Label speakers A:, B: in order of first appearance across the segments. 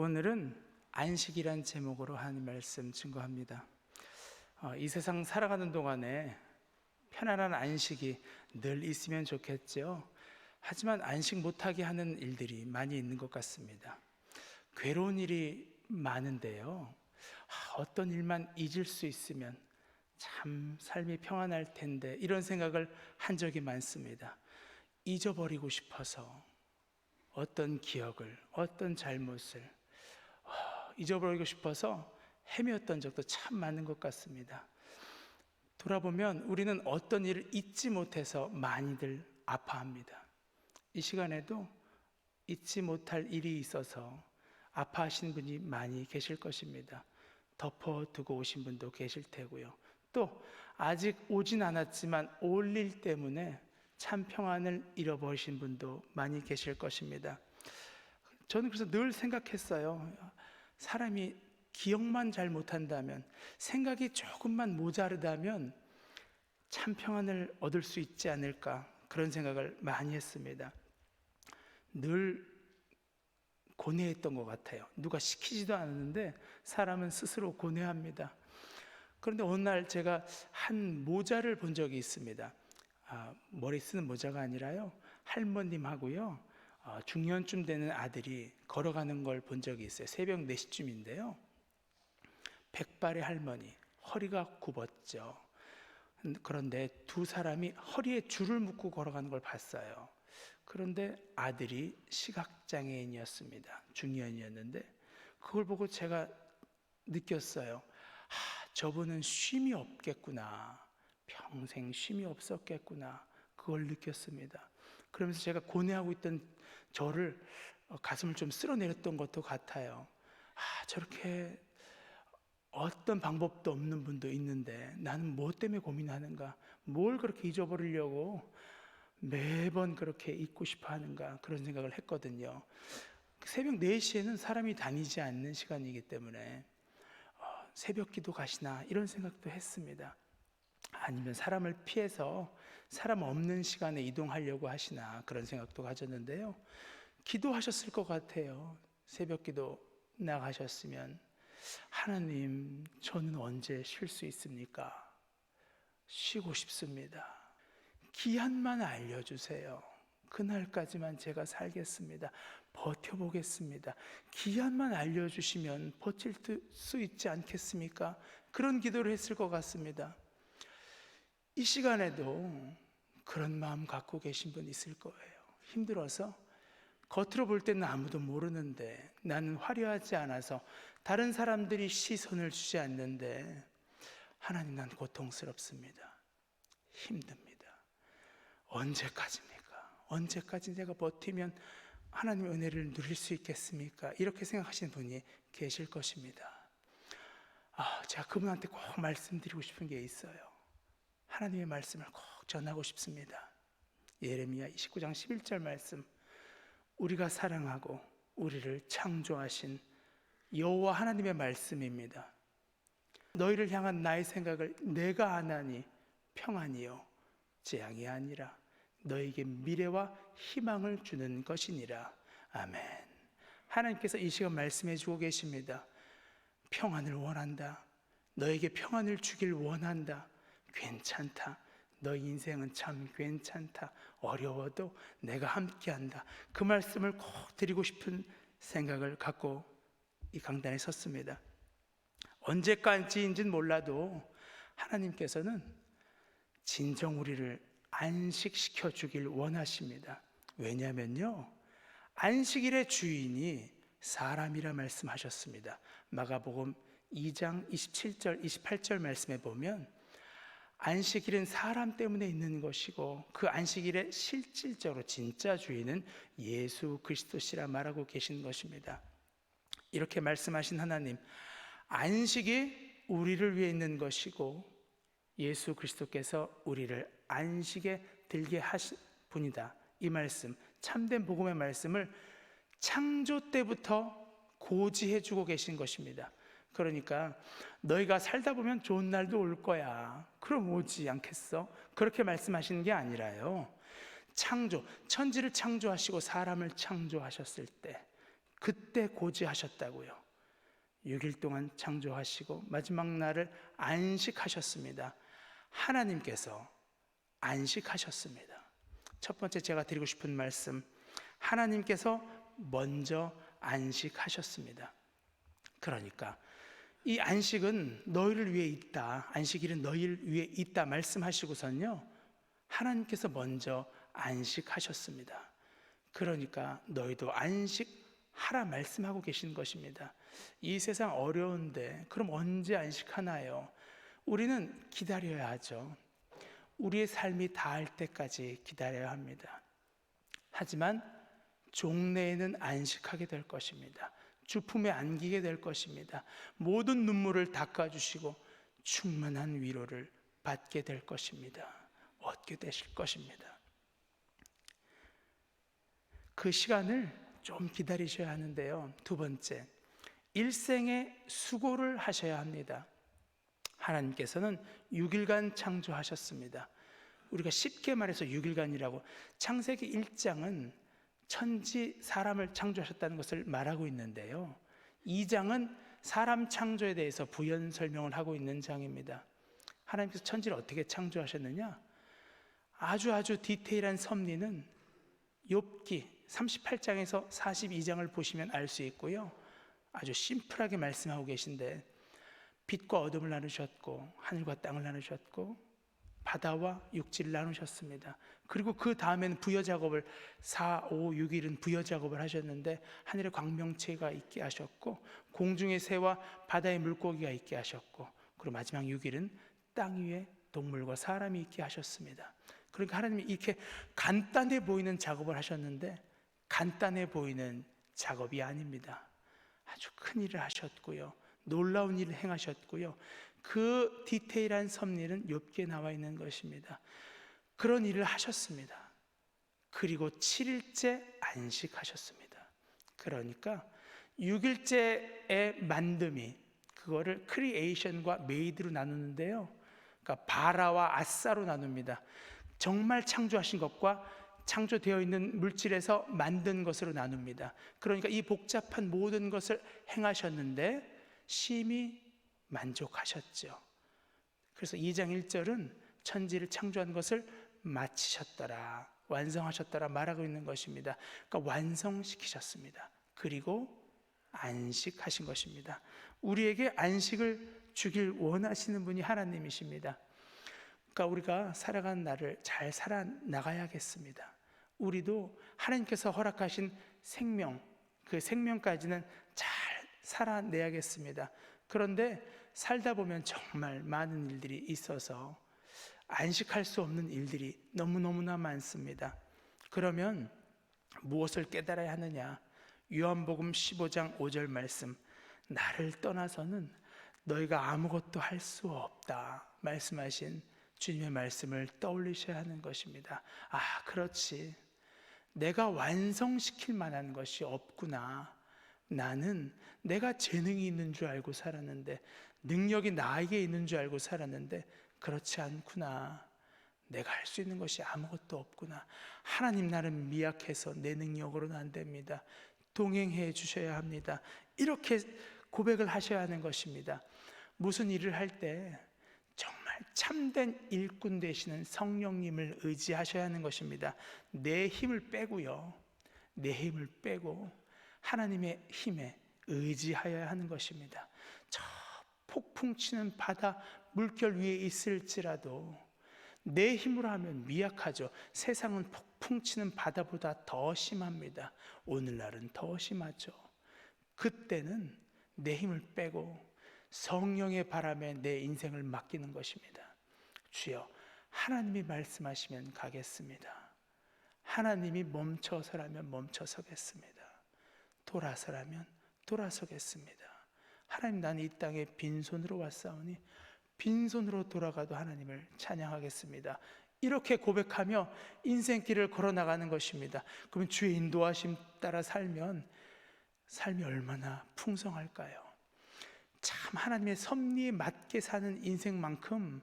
A: 오늘은 안식이란 제목으로 하나님 말씀 증거합니다. 이 세상 살아가는 동안에 편안한 안식이 늘 있으면 좋겠죠. 하지만 안식 못하게 하는 일들이 많이 있는 것 같습니다. 괴로운 일이 많은데요, 어떤 일만 잊을 수 있으면 참 삶이 평안할 텐데, 이런 생각을 한 적이 많습니다. 잊어버리고 싶어서 어떤 기억을, 어떤 잘못을 잊어버리고 싶어서 헤매었던 적도 참 많은 것 같습니다. 돌아보면 우리는 어떤 일을 잊지 못해서 많이들 아파합니다. 이 시간에도 잊지 못할 일이 있어서 아파하신 분이 많이 계실 것입니다. 덮어두고 오신 분도 계실 테고요. 또 아직 오진 않았지만 올 일 때문에 참 평안을 잃어버리신 분도 많이 계실 것입니다. 저는 그래서 늘 생각했어요. 사람이 기억만 잘 못한다면, 생각이 조금만 모자르다면 참 평안을 얻을 수 있지 않을까, 그런 생각을 많이 했습니다. 늘 고뇌했던 것 같아요. 누가 시키지도 않았는데 사람은 스스로 고뇌합니다. 그런데 어느 날 제가 한 모자를 본 적이 있습니다. 머리 쓰는 모자가 아니라요, 할머님하고요, 중년쯤 되는 아들이 걸어가는 걸 본 적이 있어요. 새벽 4시쯤인데요 백발의 할머니, 허리가 굽었죠. 그런데 두 사람이 허리에 줄을 묶고 걸어가는 걸 봤어요. 그런데 아들이 시각장애인이었습니다. 중년이었는데 그걸 보고 제가 느꼈어요. 저분은 쉼이 없겠구나, 평생 쉼이 없었겠구나, 그걸 느꼈습니다. 그러면서 제가 고뇌하고 있던 저를 가슴을 좀 쓸어내렸던 것도 같아요. 저렇게 어떤 방법도 없는 분도 있는데 나는 뭐 때문에 고민하는가, 뭘 그렇게 잊어버리려고 매번 그렇게 잊고 싶어 하는가, 그런 생각을 했거든요. 새벽 4시에는 사람이 다니지 않는 시간이기 때문에 새벽 기도 가시나, 이런 생각도 했습니다. 아니면 사람을 피해서 사람 없는 시간에 이동하려고 하시나, 그런 생각도 가졌는데요. 기도하셨을 것 같아요. 새벽 기도 나가셨으면, 하나님, 저는 언제 쉴 수 있습니까? 쉬고 싶습니다. 기한만 알려주세요. 그날까지만 제가 살겠습니다. 버텨보겠습니다. 기한만 알려주시면 버틸 수 있지 않겠습니까? 그런 기도를 했을 것 같습니다. 이 시간에도 그런 마음 갖고 계신 분 있을 거예요. 힘들어서 겉으로 볼 때는 아무도 모르는데, 나는 화려하지 않아서 다른 사람들이 시선을 주지 않는데, 하나님, 난 고통스럽습니다. 힘듭니다. 언제까지입니까? 언제까지 내가 버티면 하나님의 은혜를 누릴 수 있겠습니까? 이렇게 생각하시는 분이 계실 것입니다. 제가 그분한테 꼭 말씀드리고 싶은 게 있어요. 하나님의 말씀을 꼭 전하고 싶습니다. 예레미야 29장 11절 말씀, 우리가 사랑하고 우리를 창조하신 여호와 하나님의 말씀입니다. 너희를 향한 나의 생각을 내가 아나니 평안이요 재앙이 아니라 너에게 미래와 희망을 주는 것이니라. 아멘. 하나님께서 이 시간 말씀해 주고 계십니다. 평안을 원한다. 너에게 평안을 주길 원한다. 괜찮다. 너희 인생은 참 괜찮다. 어려워도 내가 함께한다. 그 말씀을 꼭 드리고 싶은 생각을 갖고 이 강단에 섰습니다. 언제까지인지는 몰라도 하나님께서는 진정 우리를 안식시켜 주길 원하십니다. 왜냐하면요, 안식일의 주인이 사람이라 말씀하셨습니다. 마가복음 2장 27절 28절 말씀에 보면, 안식일은 사람 때문에 있는 것이고 그 안식일의 실질적으로 진짜 주인은 예수 그리스도시라 말하고 계신 것입니다. 이렇게 말씀하신 하나님, 안식이 우리를 위해 있는 것이고 예수 그리스도께서 우리를 안식에 들게 하신 분이다. 이 말씀, 참된 복음의 말씀을 창조 때부터 고지해 주고 계신 것입니다. 그러니까 너희가 살다 보면 좋은 날도 올 거야, 그럼 오지 않겠어? 그렇게 말씀하시는 게 아니라요, 천지를 창조하시고 사람을 창조하셨을 때 그때 고지하셨다고요. 6일 동안 창조하시고 마지막 날을 안식하셨습니다. 하나님께서 안식하셨습니다. 첫 번째 제가 드리고 싶은 말씀, 하나님께서 먼저 안식하셨습니다. 그러니까 이 안식은 너희를 위해 있다, 안식일은 너희를 위해 있다 말씀하시고선요, 하나님께서 먼저 안식하셨습니다. 그러니까 너희도 안식하라 말씀하고 계신 것입니다. 이 세상 어려운데 그럼 언제 안식하나요? 우리는 기다려야 하죠. 우리의 삶이 다할 때까지 기다려야 합니다. 하지만 종래에는 안식하게 될 것입니다. 주품에 안기게 될 것입니다. 모든 눈물을 닦아주시고 충만한 위로를 받게 될 것입니다. 얻게 되실 것입니다. 그 시간을 좀 기다리셔야 하는데요. 두 번째, 일생의 수고를 하셔야 합니다. 하나님께서는 6일간 창조하셨습니다. 우리가 쉽게 말해서 6일간이라고, 창세기 1장은 천지 사람을 창조하셨다는 것을 말하고 있는데요, 2장은 사람 창조에 대해서 부연 설명을 하고 있는 장입니다. 하나님께서 천지를 어떻게 창조하셨느냐, 아주 디테일한 섭리는 욥기 38장에서 42장을 보시면 알 수 있고요, 아주 심플하게 말씀하고 계신데, 빛과 어둠을 나누셨고 하늘과 땅을 나누셨고 바다와 육지를 나누셨습니다. 그리고 그 다음에는 부여 작업을 4, 5, 6일은 부여 작업을 하셨는데 하늘에 광명체가 있게 하셨고 공중의 새와 바다의 물고기가 있게 하셨고, 그리고 마지막 6일은 땅 위에 동물과 사람이 있게 하셨습니다. 그러니까 하나님이 이렇게 간단해 보이는 작업을 하셨는데 간단해 보이는 작업이 아닙니다. 아주 큰 일을 하셨고요, 놀라운 일을 행하셨고요, 그 디테일한 섭리는 욥기에 나와 있는 것입니다. 그런 일을 하셨습니다. 그리고 7일째 안식하셨습니다. 그러니까 6일째의 만듦이, 그거를 크리에이션과 메이드로 나누는데요, 그러니까 바라와 아싸로 나눕니다. 정말 창조하신 것과 창조되어 있는 물질에서 만든 것으로 나눕니다. 그러니까 이 복잡한 모든 것을 행하셨는데 심히 만족하셨죠. 그래서 2장 1절은 천지를 창조한 것을 마치셨더라, 완성하셨더라 말하고 있는 것입니다. 그러니까 완성시키셨습니다. 그리고 안식하신 것입니다. 우리에게 안식을 주길 원하시는 분이 하나님이십니다. 그러니까 우리가 살아가는 날을 잘 살아나가야겠습니다. 우리도 하나님께서 허락하신 생명, 그 생명까지는 잘 살아내야겠습니다. 그런데 살다 보면 정말 많은 일들이 있어서 안식할 수 없는 일들이 너무너무나 많습니다. 그러면 무엇을 깨달아야 하느냐? 요한복음 15장 5절 말씀, 나를 떠나서는 너희가 아무것도 할 수 없다 말씀하신 주님의 말씀을 떠올리셔야 하는 것입니다. 아, 그렇지, 내가 완성시킬 만한 것이 없구나. 나는 내가 재능이 있는 줄 알고 살았는데, 능력이 나에게 있는 줄 알고 살았는데 그렇지 않구나. 내가 할 수 있는 것이 아무것도 없구나. 하나님, 나는 미약해서 내 능력으로는 안 됩니다. 동행해 주셔야 합니다. 이렇게 고백을 하셔야 하는 것입니다. 무슨 일을 할 때 정말 참된 일꾼 되시는 성령님을 의지하셔야 하는 것입니다. 내 힘을 빼고요, 내 힘을 빼고 하나님의 힘에 의지하여야 하는 것입니다. 저 폭풍 치는 바다 물결 위에 있을지라도 내 힘으로 하면 미약하죠. 세상은 폭풍 치는 바다보다 더 심합니다. 오늘날은 더 심하죠. 그때는 내 힘을 빼고 성령의 바람에 내 인생을 맡기는 것입니다. 주여, 하나님이 말씀하시면 가겠습니다. 하나님이 멈춰서라면 멈춰서겠습니다. 돌아서라면 돌아서겠습니다. 하나님, 나는 이 땅에 빈손으로 왔사오니 빈손으로 돌아가도 하나님을 찬양하겠습니다. 이렇게 고백하며 인생길을 걸어나가는 것입니다. 그러면 주의 인도하심 따라 살면 삶이 얼마나 풍성할까요? 참, 하나님의 섭리에 맞게 사는 인생만큼,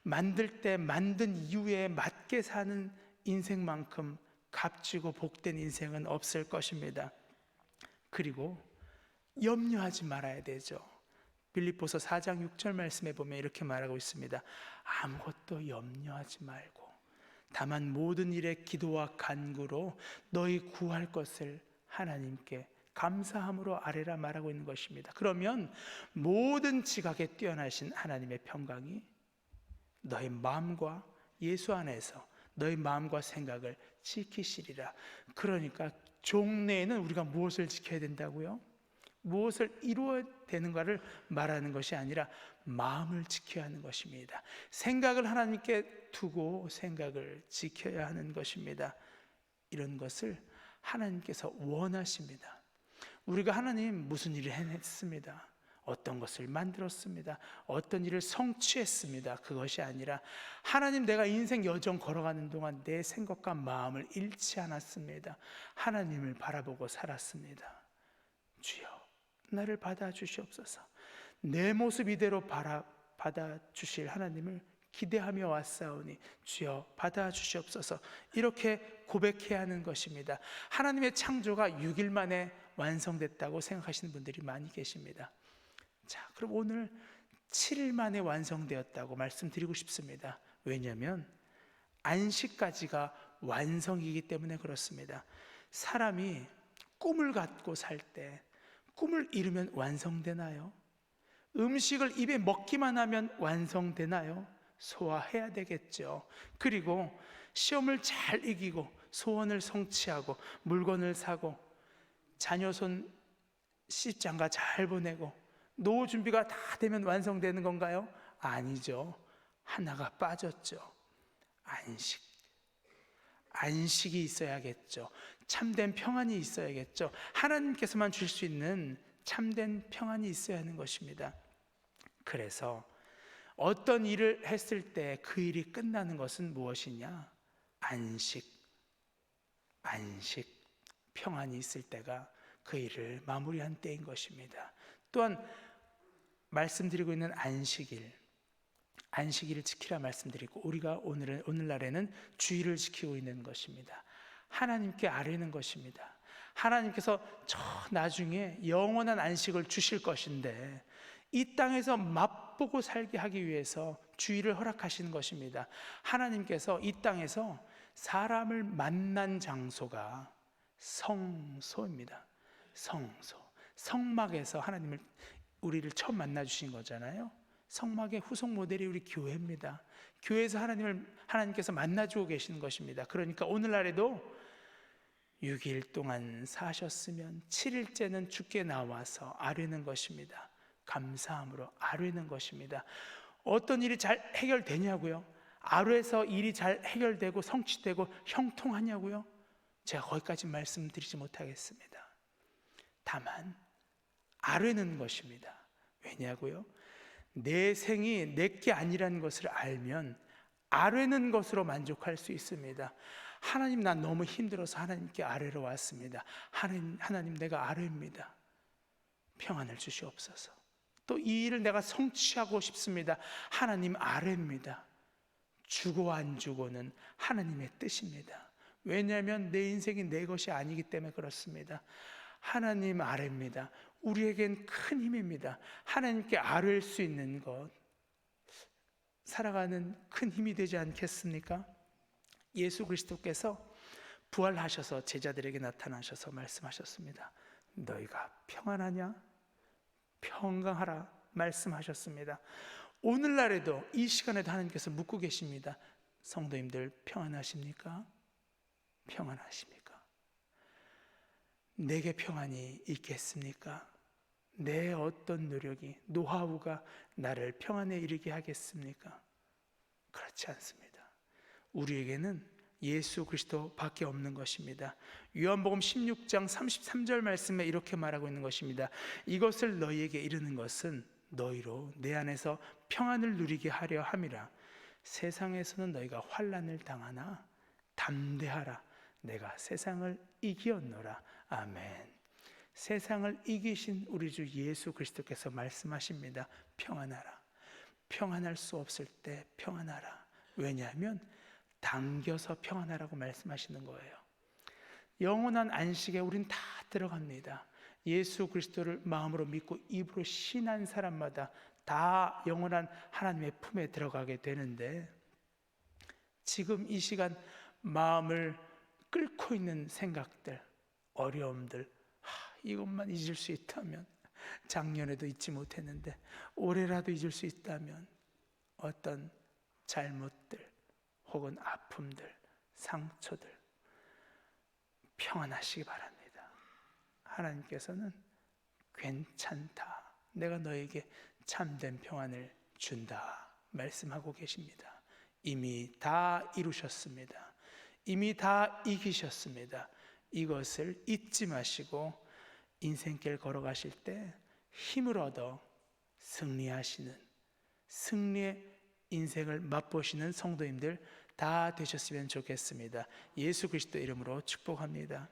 A: 만들 때 만든 이유에 맞게 사는 인생만큼 값지고 복된 인생은 없을 것입니다. 그리고 염려하지 말아야 되죠. 빌립보서 4장 6절 말씀에 보면 이렇게 말하고 있습니다. 아무것도 염려하지 말고 다만 모든 일에 기도와 간구로 너희 구할 것을 하나님께 감사함으로 아뢰라 말하고 있는 것입니다. 그러면 모든 지각에 뛰어나신 하나님의 평강이 너희 마음과 예수 안에서 너희 마음과 생각을 지키시리라. 그러니까 종래에는 우리가 무엇을 지켜야 된다고요? 무엇을 이루어야 되는가를 말하는 것이 아니라 마음을 지켜야 하는 것입니다. 생각을 하나님께 두고 생각을 지켜야 하는 것입니다. 이런 것을 하나님께서 원하십니다. 우리가 하나님 무슨 일을 해냈습니다. 어떤 것을 만들었습니다. 어떤 일을 성취했습니다. 그것이 아니라 하나님, 내가 인생 여정 걸어가는 동안 내 생각과 마음을 잃지 않았습니다. 하나님을 바라보고 살았습니다. 주여, 나를 받아주시옵소서. 내 모습 이대로 받아주실 하나님을 기대하며 왔사오니 주여 받아주시옵소서. 이렇게 고백해야 하는 것입니다. 하나님의 창조가 6일 만에 완성됐다고 생각하시는 분들이 많이 계십니다. 자, 그럼 오늘 7일 만에 완성되었다고 말씀드리고 싶습니다. 왜냐하면 안식까지가 완성이기 때문에 그렇습니다. 사람이 꿈을 갖고 살 때 꿈을 이루면 완성되나요? 음식을 입에 먹기만 하면 완성되나요? 소화해야 되겠죠. 그리고 시험을 잘 이기고 소원을 성취하고 물건을 사고 자녀 손 시집장가 잘 보내고 노후 준비가 다 되면 완성되는 건가요? 아니죠. 하나가 빠졌죠. 안식이 있어야겠죠. 참된 평안이 있어야겠죠. 하나님께서만 줄 수 있는 참된 평안이 있어야 하는 것입니다. 그래서 어떤 일을 했을 때 그 일이 끝나는 것은 무엇이냐? 안식, 평안이 있을 때가 그 일을 마무리한 때인 것입니다. 또한 말씀드리고 있는 안식일을 지키라 말씀드리고, 우리가 오늘날에는 주일을 지키고 있는 것입니다. 하나님께 아뢰는 것입니다. 하나님께서 저 나중에 영원한 안식을 주실 것인데 이 땅에서 맛보고 살게 하기 위해서 주일을 허락하시는 것입니다. 하나님께서 이 땅에서 사람을 만난 장소가 성소입니다. 성막에서 우리를 처음 만나 주신 거잖아요. 성막의 후속 모델이 우리 교회입니다. 교회에서 하나님께서 만나주고 계시는 것입니다. 그러니까 오늘날에도 6일 동안 사셨으면 7일째는 주께 나와서 아뢰는 것입니다. 감사함으로 아뢰는 것입니다. 어떤 일이 잘 해결되냐고요? 아뢰서 일이 잘 해결되고 성취되고 형통하냐고요? 제가 거기까지 말씀드리지 못하겠습니다. 다만 아뢰는 것입니다. 왜냐고요? 내 생이 내게 아니라는 것을 알면 아뢰는 것으로 만족할 수 있습니다. 하나님, 난 너무 힘들어서 하나님께 아뢰러 왔습니다. 하나님, 내가 아뢰입니다. 평안을 주시옵소서. 또 이 일을 내가 성취하고 싶습니다. 하나님, 아뢰입니다. 주고 안 주고는 하나님의 뜻입니다. 왜냐하면 내 인생이 내 것이 아니기 때문에 그렇습니다. 하나님, 아뢰입니다. 우리에겐 큰 힘입니다. 하나님께 아뢰일 수 있는 것, 살아가는 큰 힘이 되지 않겠습니까? 예수 그리스도께서 부활하셔서 제자들에게 나타나셔서 말씀하셨습니다. 너희가 평안하냐? 평강하라 말씀하셨습니다. 오늘날에도 이 시간에도 하나님께서 묻고 계십니다. 성도님들, 평안하십니까? 평안하십니까? 내게 평안이 있겠습니까? 내 어떤 노력이, 노하우가 나를 평안에 이르게 하겠습니까? 그렇지 않습니다. 우리에게는 예수 그리스도 밖에 없는 것입니다. 요한복음 16장 33절 말씀에 이렇게 말하고 있는 것입니다. 이것을 너희에게 이르는 것은 너희로 내 안에서 평안을 누리게 하려 함이라. 세상에서는 너희가 환난을 당하나 담대하라. 내가 세상을 이기었노라. 아멘. 세상을 이기신 우리 주 예수 그리스도께서 말씀하십니다. 평안하라. 평안할 수 없을 때 평안하라. 왜냐하면 당겨서 평안하라고 말씀하시는 거예요. 영원한 안식에 우린 다 들어갑니다. 예수 그리스도를 마음으로 믿고 입으로 신한 사람마다 다 영원한 하나님의 품에 들어가게 되는데, 지금 이 시간 마음을 끓고 있는 생각들, 어려움들, 이것만 잊을 수 있다면, 작년에도 잊지 못했는데 올해라도 잊을 수 있다면, 어떤 잘못들 혹은 아픔들, 상처들 평안하시기 바랍니다. 하나님께서는 괜찮다, 내가 너에게 참된 평안을 준다 말씀하고 계십니다. 이미 다 이루셨습니다. 이미 다 이기셨습니다. 이것을 잊지 마시고 인생길 걸어가실 때 힘을 얻어 승리하시는, 승리의 인생을 맛보시는 성도님들 다 되셨으면 좋겠습니다. 예수 그리스도 이름으로 축복합니다.